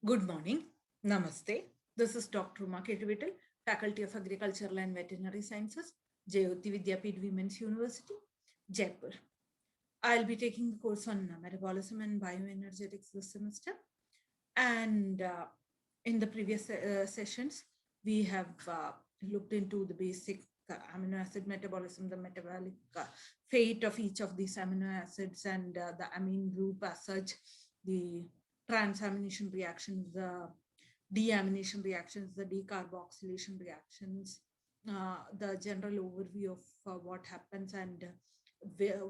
Good morning. Namaste. This is Dr. Uma Kettuvital, Faculty of Agricultural and Veterinary Sciences, Jayoti Vidyapeeth Women's University, Jaipur. I'll be taking the course on metabolism and bioenergetics this semester. And in the previous sessions, we have looked into the basic amino acid metabolism, the metabolic fate of each of these amino acids, and the amine group as such, the transamination reactions, the deamination reactions, the decarboxylation reactions, the general overview of what happens and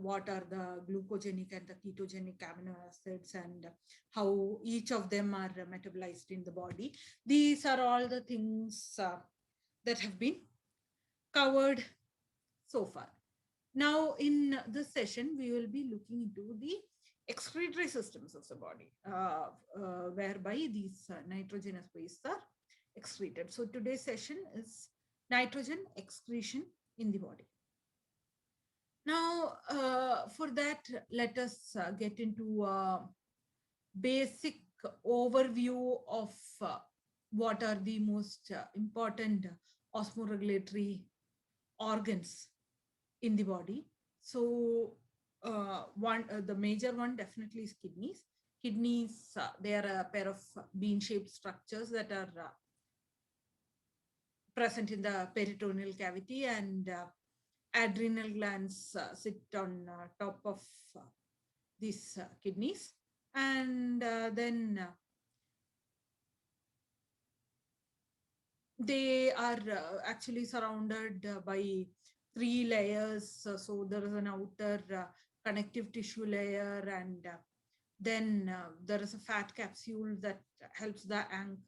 what are the glucogenic and the ketogenic amino acids and how each of them are metabolized in the body. These are all the things that have been covered so far. Now, in this session, we will be looking into the excretory systems of the body, whereby these nitrogenous wastes are excreted. So today's session is nitrogen excretion in the body. Now, for that, let us get into a basic overview of what are the most important osmoregulatory organs in the body. So the major one definitely is kidneys. Kidneys, they are a pair of bean-shaped structures that are present in the peritoneal cavity, and adrenal glands sit on top of these kidneys. And then they are actually surrounded by three layers. So there is an outer connective tissue layer, and then there is a fat capsule that helps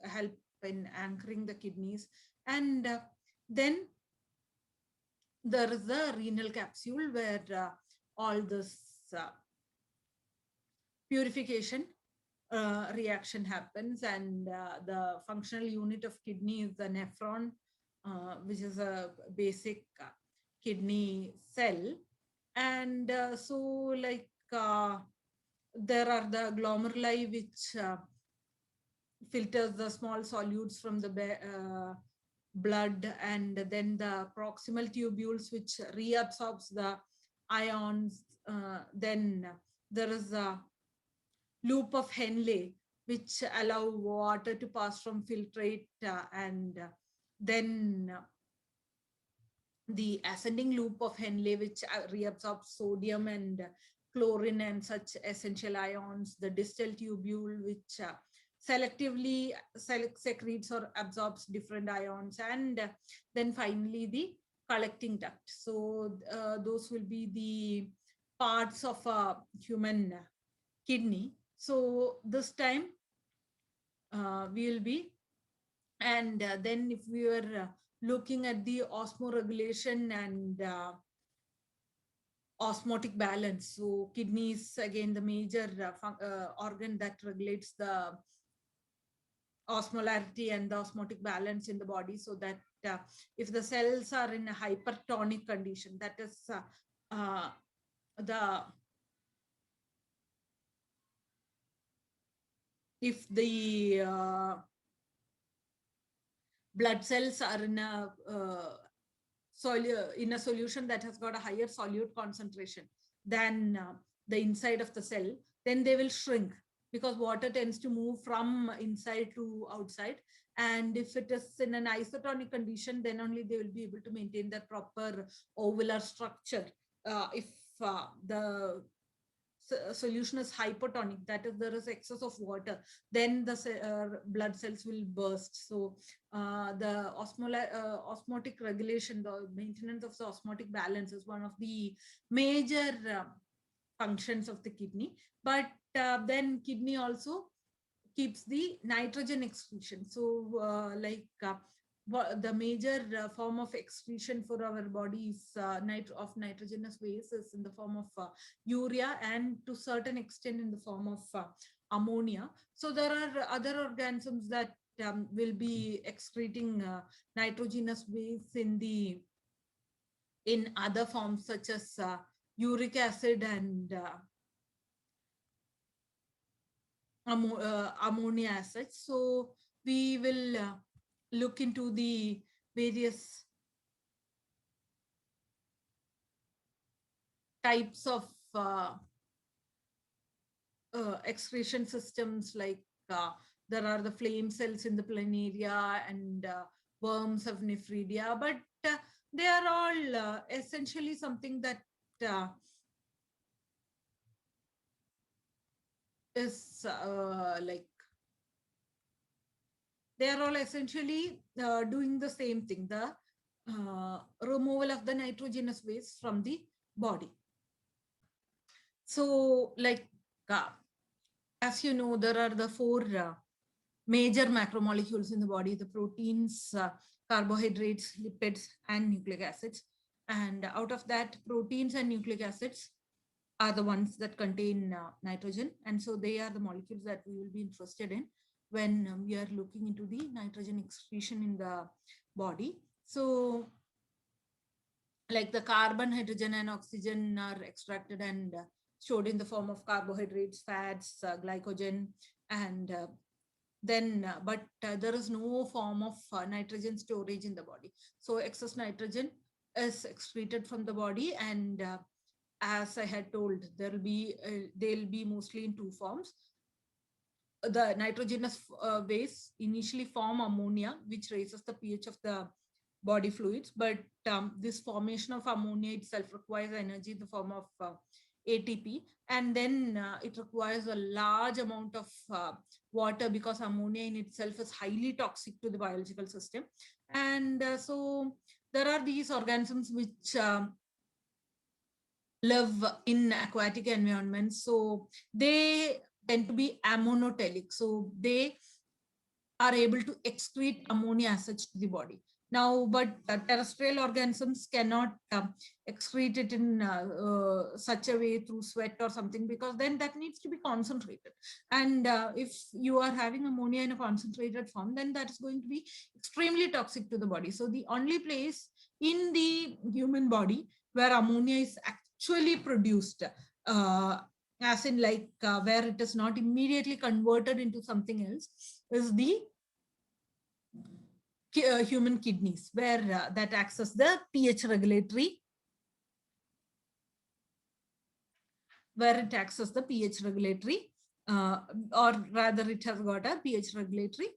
help in anchoring the kidneys, and then there is the renal capsule where all this purification reaction happens, and the functional unit of kidney is the nephron, which is a basic kidney cell. And so like there are the glomeruli which filters the small solutes from the blood, and then the proximal tubules which reabsorbs the ions. Then there is a loop of Henle which allow water to pass from filtrate, and then the ascending loop of Henle which reabsorbs sodium and chlorine and such essential ions, the distal tubule which selectively secretes or absorbs different ions, and then finally the collecting duct. So those will be the parts of a human kidney. So this time we will be, and then if we were looking at the osmoregulation and osmotic balance. So kidneys, again, the major organ that regulates the osmolarity and the osmotic balance in the body, so that if the cells are in a hypertonic condition, that is the if the blood cells are in a in a solution that has got a higher solute concentration than the inside of the cell, then they will shrink, because water tends to move from inside to outside. And if it is in an isotonic condition, then only they will be able to maintain that proper ovular structure. If the solution is hypotonic, that is, there is excess of water, then the blood cells will burst. So the osmotic regulation, the maintenance of the osmotic balance is one of the major functions of the kidney. But then kidney also keeps the nitrogen excretion. So the major form of excretion for our body is of nitrogenous waste is in the form of urea, and to certain extent in the form of ammonia. So there are other organisms that will be excreting nitrogenous waste in other forms, such as uric acid and ammonia acids. So we will look into the various types of excretion systems, like there are the flame cells in the planaria and worms of nephridia, but they are all essentially something that is like they are all essentially doing the same thing, the removal of the nitrogenous waste from the body. So like as you know, there are the four major macromolecules in the body: the proteins, carbohydrates, lipids, and nucleic acids. And out of that, proteins and nucleic acids are the ones that contain nitrogen. And so they are the molecules that we will be interested in when we are looking into the nitrogen excretion in the body. So like the carbon, hydrogen, and oxygen are extracted and stored in the form of carbohydrates, fats, glycogen, and but there is no form of nitrogen storage in the body. So excess nitrogen is excreted from the body, and as I had told, they'll be mostly in two forms. The nitrogenous waste initially form ammonia, which raises the pH of the body fluids, but this formation of ammonia itself requires energy in the form of ATP, and then it requires a large amount of water, because ammonia in itself is highly toxic to the biological system. And so there are these organisms which live in aquatic environments, so they tend to be ammonotelic, so they are able to excrete ammonia acids to the body. Now, but terrestrial organisms cannot excrete it in such a way through sweat or something, because then that needs to be concentrated. And if you are having ammonia in a concentrated form, then that is going to be extremely toxic to the body. So the only place in the human body where ammonia is actually produced, as in like where it is not immediately converted into something else, is the human kidneys, where that acts as the pH regulatory, where it acts as the pH regulatory, or rather it has got a pH regulatory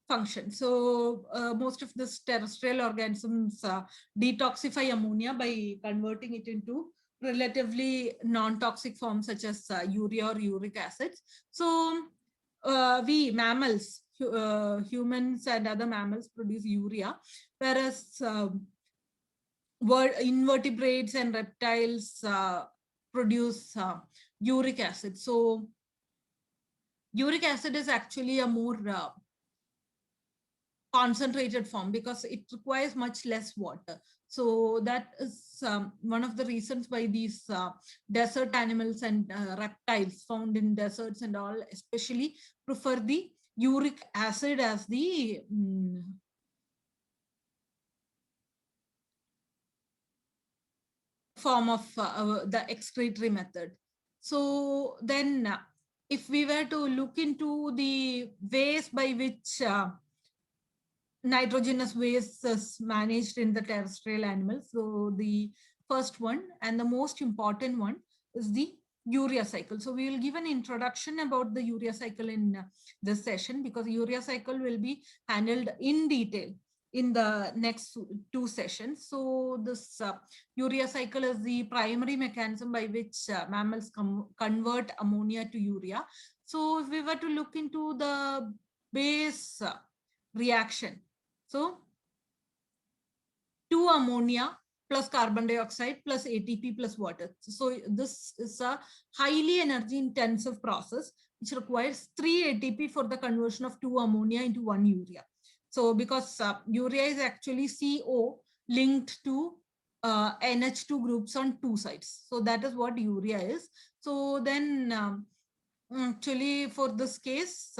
function. So most of these terrestrial organisms detoxify ammonia by converting it into relatively non-toxic forms such as urea or uric acids. So we mammals, humans and other mammals produce urea, whereas invertebrates and reptiles produce uric acid. So uric acid is actually a more concentrated form because it requires much less water. So that is one of the reasons why these desert animals and reptiles found in deserts and all especially prefer the uric acid as the form of the excretory method. So then if we were to look into the ways by which nitrogenous waste is managed in the terrestrial animals, so the first one and the most important one is the urea cycle. So we will give an introduction about the urea cycle in this session, because urea cycle will be handled in detail in the next two sessions. So this urea cycle is the primary mechanism by which mammals convert ammonia to urea. So if we were to look into the base reaction, so 2 ammonia plus carbon dioxide plus ATP plus water. So this is a highly energy intensive process which requires 3 ATP for the conversion of 2 ammonia into 1 urea. So because urea is actually CO linked to NH2 groups on 2 sides. So that is what urea is. So then actually for this case,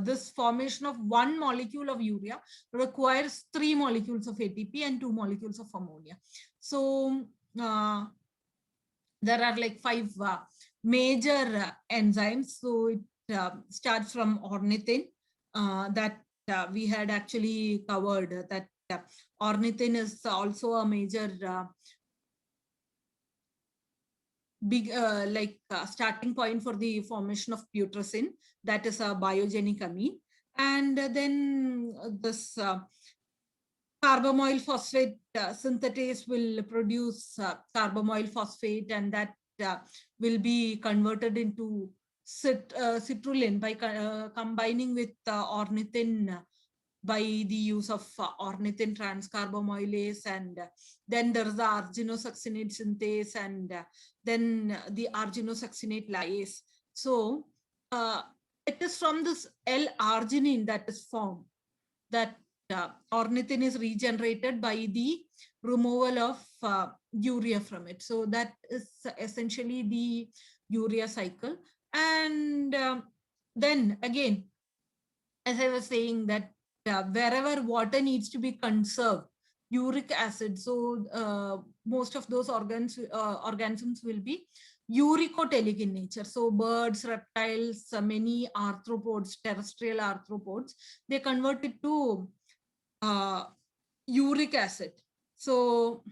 this formation of 1 molecule of urea requires 3 molecules of ATP and 2 molecules of ammonia. So there are like 5 major enzymes. So starts from ornithine that we had actually covered that ornithine is also a major big starting point for the formation of putrescine, that is a biogenic amine. And then this carbamoyl phosphate synthetase will produce carbamoyl phosphate, and that will be converted into citrulline by combining with ornithine by the use of ornithine transcarbamylase. And then there's the arginosuccinate synthase, and then the arginosuccinate lyase. So it is from this L-arginine that is formed that ornithine is regenerated by the removal of urea from it. So that is essentially the urea cycle. And then again, as I was saying, that wherever water needs to be conserved, uric acid. So most of those organisms will be uricotelic in nature. So birds, reptiles, many arthropods, terrestrial arthropods, they convert it to uric acid. So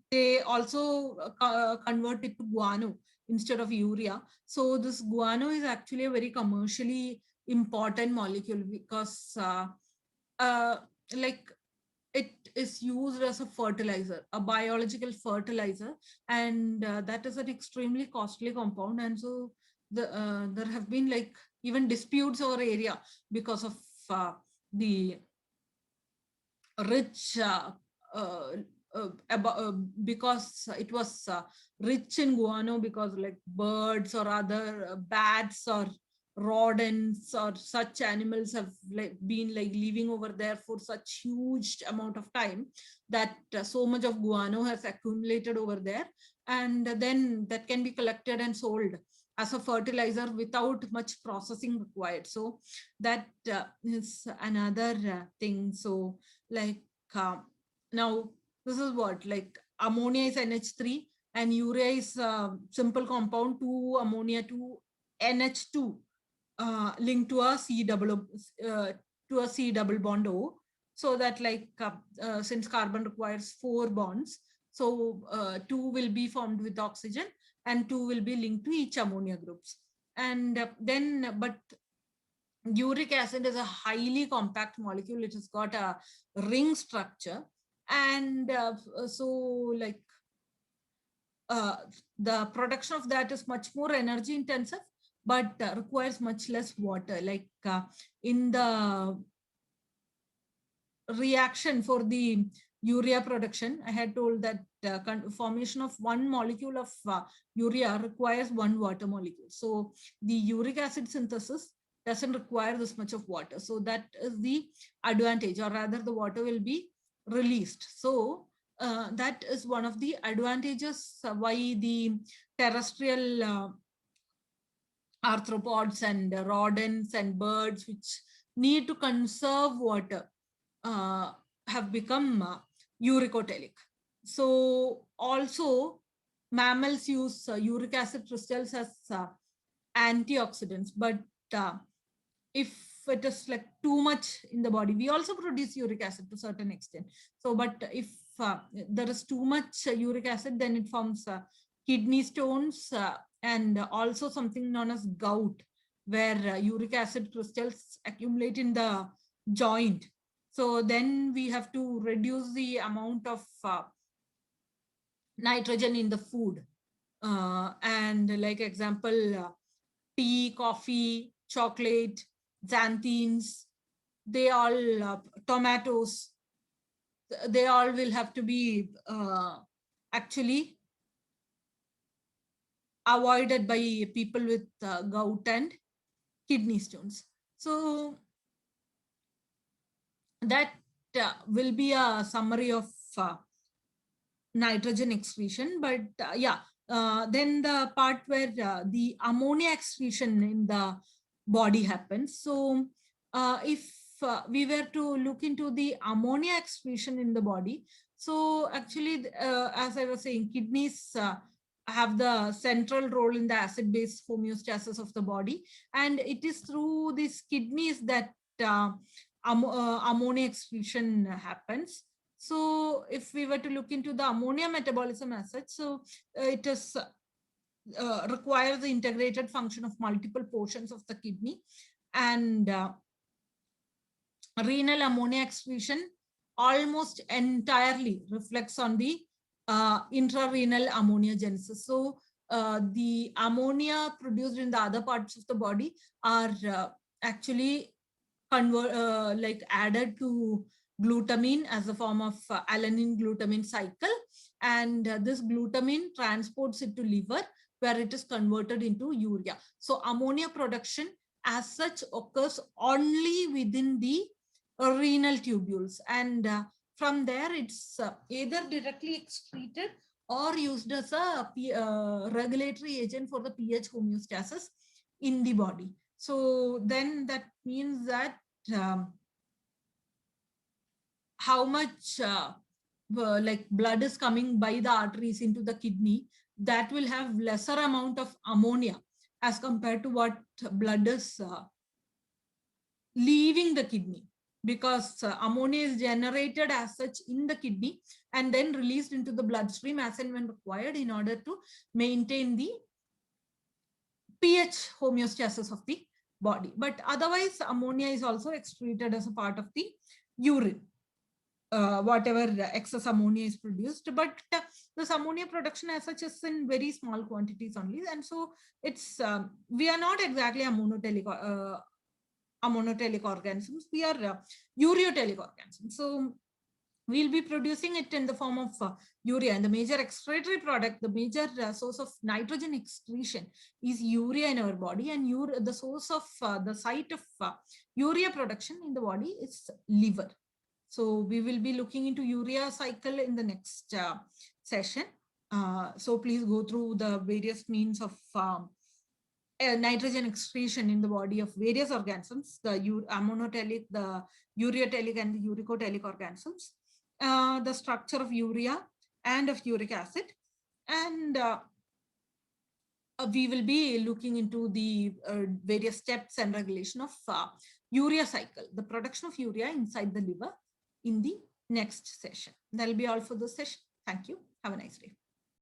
they also convert it to guano instead of urea. So this guano is actually a very commercially important molecule because like it is used as a fertilizer, a biological fertilizer, and that is an extremely costly compound. And so there have been like even disputes over area because of the rich because it was rich in guano, because like birds or other bats or rodents or such animals have like been like living over there for such huge amount of time that so much of guano has accumulated over there, and then that can be collected and sold as a fertilizer without much processing required. So that is another thing. So like now this is what, like ammonia is NH3 and urea is simple compound, 2 ammonia to NH2 linked to a C double bond O. So that like since carbon requires 4 bonds, so 2 will be formed with oxygen and 2 will be linked to each ammonia groups. And then but uric acid is a highly compact molecule. It has got a ring structure, and so like uh, the production of that is much more energy intensive, but requires much less water. Like in the reaction for the urea production, I had told that formation of one molecule of urea requires one water molecule. So the uric acid synthesis doesn't require this much of water. So that is the advantage, or rather the water will be released. So that is one of the advantages why the terrestrial arthropods and rodents and birds which need to conserve water have become uricotelic. So also mammals use uric acid crystals as antioxidants, but if it is like too much in the body, we also produce uric acid to a certain extent. So but if there is too much uric acid, then it forms kidney stones and also something known as gout, where uric acid crystals accumulate in the joint. So then we have to reduce the amount of nitrogen in the food. And like example, tea, coffee, chocolate, xanthines, they all, tomatoes, they all will have to be actually avoided by people with gout and kidney stones. So that will be a summary of nitrogen excretion. But then the part where the ammonia excretion in the body happens. So if we were to look into the ammonia excretion in the body, so actually as I was saying, kidneys have the central role in the acid-base homeostasis of the body. And it is through these kidneys that ammonia excretion happens. So if we were to look into the ammonia metabolism as such, so it is requires the integrated function of multiple portions of the kidney, and renal ammonia excretion almost entirely reflects on the intrarenal ammoniogenesis. So the ammonia produced in the other parts of the body are actually added to glutamine as a form of alanine glutamine cycle, and this glutamine transports it to liver, where it is converted into urea. So ammonia production as such occurs only within the renal tubules, and from there it's either directly excreted or used as a regulatory agent for the pH homeostasis in the body. So then that means that how much like blood is coming by the arteries into the kidney, that will have lesser amount of ammonia as compared to what blood is leaving the kidney, because ammonia is generated as such in the kidney and then released into the bloodstream as and when required in order to maintain the pH homeostasis of the body. But otherwise, ammonia is also excreted as a part of the urine, whatever excess ammonia is produced. But this ammonia production as such is in very small quantities only. And so it's, we are not exactly a monotelic organisms, we are ureotelic organisms. So we'll be producing it in the form of urea, and the major excretory product, the major source of nitrogen excretion is urea in our body, and the source of the site of urea production in the body is liver. So we will be looking into urea cycle in the next session. So please go through the various means of nitrogen excretion in the body of various organisms, the ammonotelic, the ureotelic, and the uricotelic organisms, the structure of urea and of uric acid, and we will be looking into the various steps and regulation of urea cycle, the production of urea inside the liver, in the next session. That'll be all for this session. Thank you. Have a nice day.